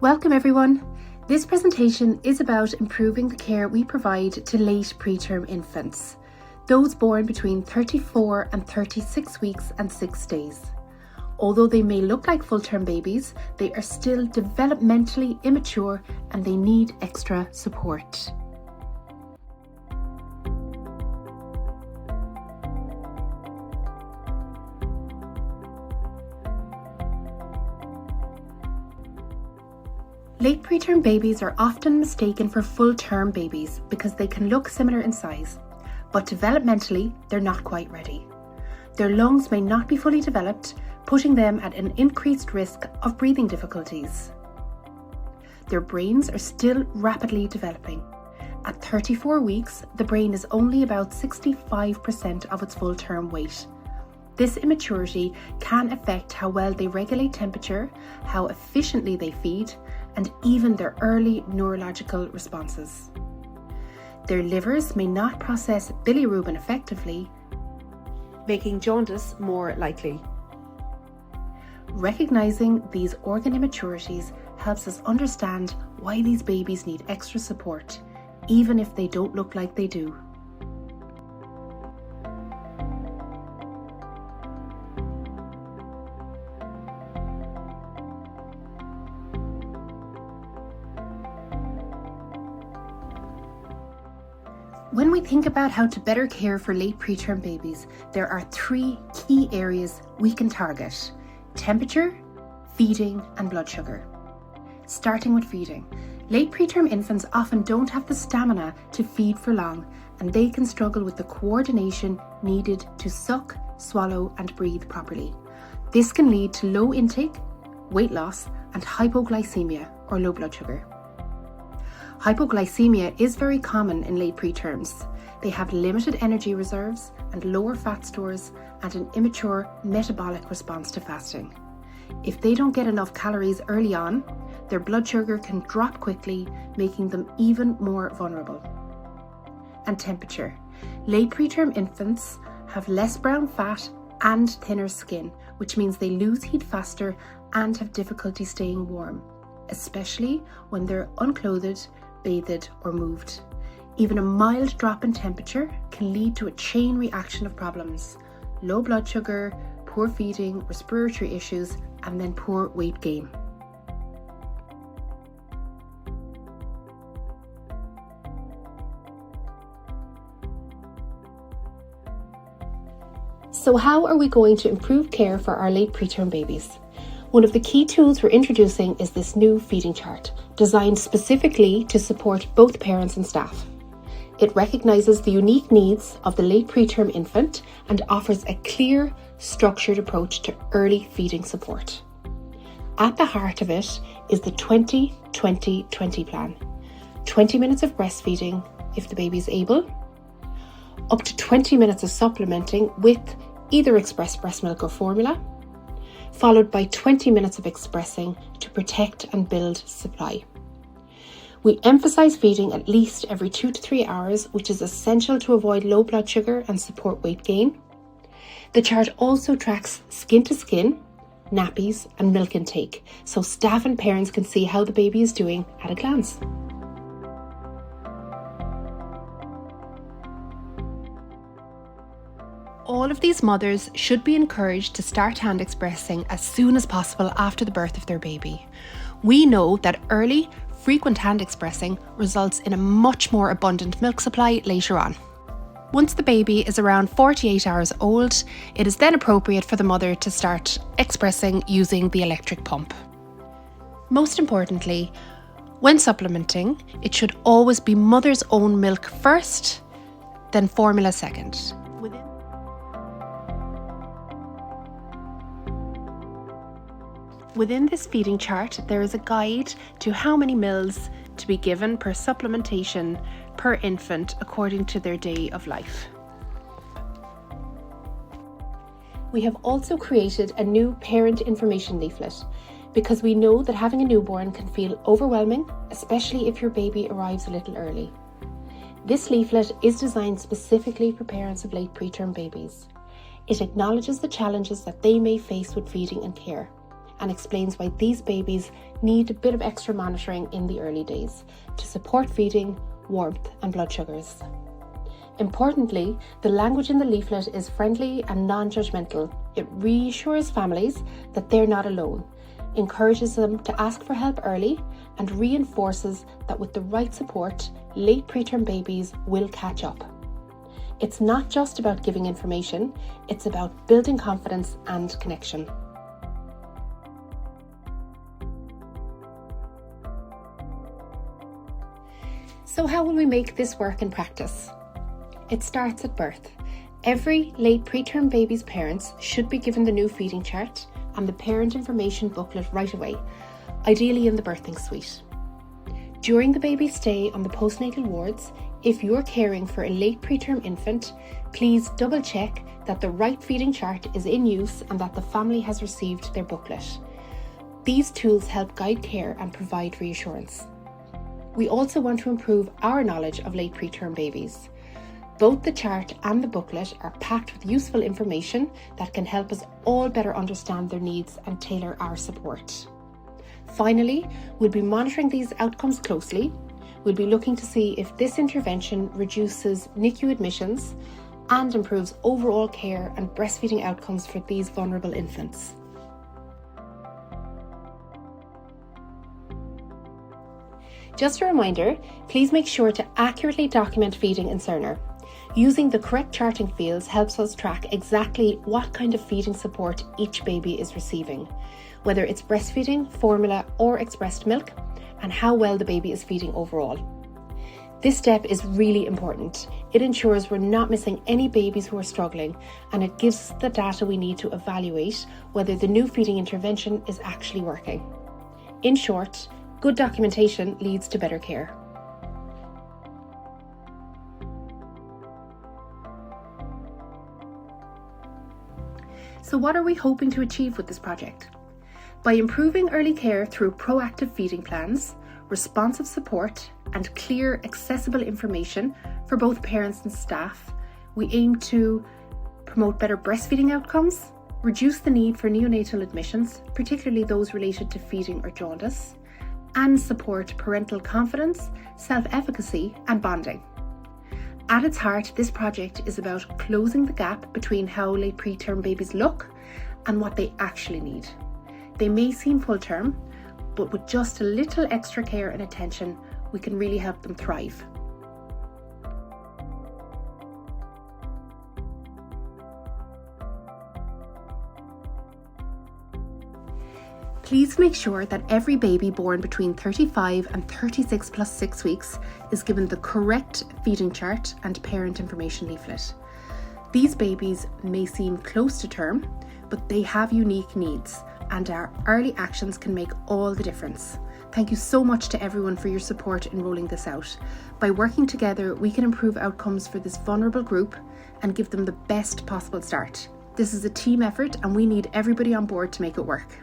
Welcome everyone. This presentation is about improving the care we provide to late preterm infants, those born between 34 and 36 weeks and 6 days. Although they may look like full-term babies, they are still developmentally immature and they need extra support. Late preterm babies are often mistaken for full-term babies because they can look similar in size, but developmentally they're not quite ready. Their lungs may not be fully developed, putting them at an increased risk of breathing difficulties. Their brains are still rapidly developing. At 34 weeks, the brain is only about 65% of its full-term weight. This immaturity can affect how well they regulate temperature, how efficiently they feed, and even their early neurological responses. Their livers may not process bilirubin effectively, making jaundice more likely. Recognizing these organ immaturities helps us understand why these babies need extra support, even if they don't look like they do. When we think about how to better care for late preterm babies, there are 3 key areas we can target: temperature, feeding, and blood sugar. Starting with feeding, late preterm infants often don't have the stamina to feed for long, and they can struggle with the coordination needed to suck, swallow, and breathe properly. This can lead to low intake, weight loss, and hypoglycemia, or low blood sugar. Hypoglycemia is very common in late preterms. They have limited energy reserves and lower fat stores and an immature metabolic response to fasting. If they don't get enough calories early on, their blood sugar can drop quickly, making them even more vulnerable. And temperature. Late preterm infants have less brown fat and thinner skin, which means they lose heat faster and have difficulty staying warm, especially when they're unclothed, bathed, or moved. Even a mild drop in temperature can lead to a chain reaction of problems: low blood sugar, poor feeding, respiratory issues, and then poor weight gain. So how are we going to improve care for our late preterm babies? One of the key tools we're introducing is this new feeding chart, designed specifically to support both parents and staff. It recognises the unique needs of the late preterm infant and offers a clear, structured approach to early feeding support. At the heart of it is the 20-20-20 plan. 20 minutes of breastfeeding if the baby is able, up to 20 minutes of supplementing with either express breast milk or formula, followed by 20 minutes of expressing to protect and build supply. We emphasize feeding at least every 2 to 3 hours, which is essential to avoid low blood sugar and support weight gain. The chart also tracks skin to skin, nappies, and milk intake, so staff and parents can see how the baby is doing at a glance. All of these mothers should be encouraged to start hand expressing as soon as possible after the birth of their baby. We know that early, frequent hand expressing results in a much more abundant milk supply later on. Once the baby is around 48 hours old, it is then appropriate for the mother to start expressing using the electric pump. Most importantly, when supplementing, it should always be mother's own milk first, then formula second. Within this feeding chart, there is a guide to how many mils to be given per supplementation per infant according to their day of life. We have also created a new parent information leaflet because we know that having a newborn can feel overwhelming, especially if your baby arrives a little early. This leaflet is designed specifically for parents of late preterm babies. It acknowledges the challenges that they may face with feeding and care, and explains why these babies need a bit of extra monitoring in the early days to support feeding, warmth and blood sugars. Importantly, the language in the leaflet is friendly and non-judgmental. It reassures families that they're not alone, encourages them to ask for help early, and reinforces that with the right support, late preterm babies will catch up. It's not just about giving information, it's about building confidence and connection. So how will we make this work in practice? It starts at birth. Every late preterm baby's parents should be given the new feeding chart and the parent information booklet right away, ideally in the birthing suite. During the baby's stay on the postnatal wards, if you're caring for a late preterm infant, please double check that the right feeding chart is in use and that the family has received their booklet. These tools help guide care and provide reassurance. We also want to improve our knowledge of late preterm babies. Both the chart and the booklet are packed with useful information that can help us all better understand their needs and tailor our support. Finally, we'll be monitoring these outcomes closely. We'll be looking to see if this intervention reduces NICU admissions and improves overall care and breastfeeding outcomes for these vulnerable infants. Just a reminder, please make sure to accurately document feeding in Cerner. Using the correct charting fields helps us track exactly what kind of feeding support each baby is receiving, whether it's breastfeeding, formula or expressed milk, and how well the baby is feeding overall. This step is really important. It ensures we're not missing any babies who are struggling, and it gives us the data we need to evaluate whether the new feeding intervention is actually working. In short, good documentation leads to better care. So what are we hoping to achieve with this project? By improving early care through proactive feeding plans, responsive support, and clear, accessible information for both parents and staff, we aim to promote better breastfeeding outcomes, reduce the need for neonatal admissions, particularly those related to feeding or jaundice, and support parental confidence, self-efficacy, and bonding. At its heart, this project is about closing the gap between how late preterm babies look and what they actually need. They may seem full term, but with just a little extra care and attention, we can really help them thrive. Please make sure that every baby born between 35 and 36 plus 6 weeks is given the correct feeding chart and parent information leaflet. These babies may seem close to term, but they have unique needs, and our early actions can make all the difference. Thank you so much to everyone for your support in rolling this out. By working together, we can improve outcomes for this vulnerable group and give them the best possible start. This is a team effort and we need everybody on board to make it work.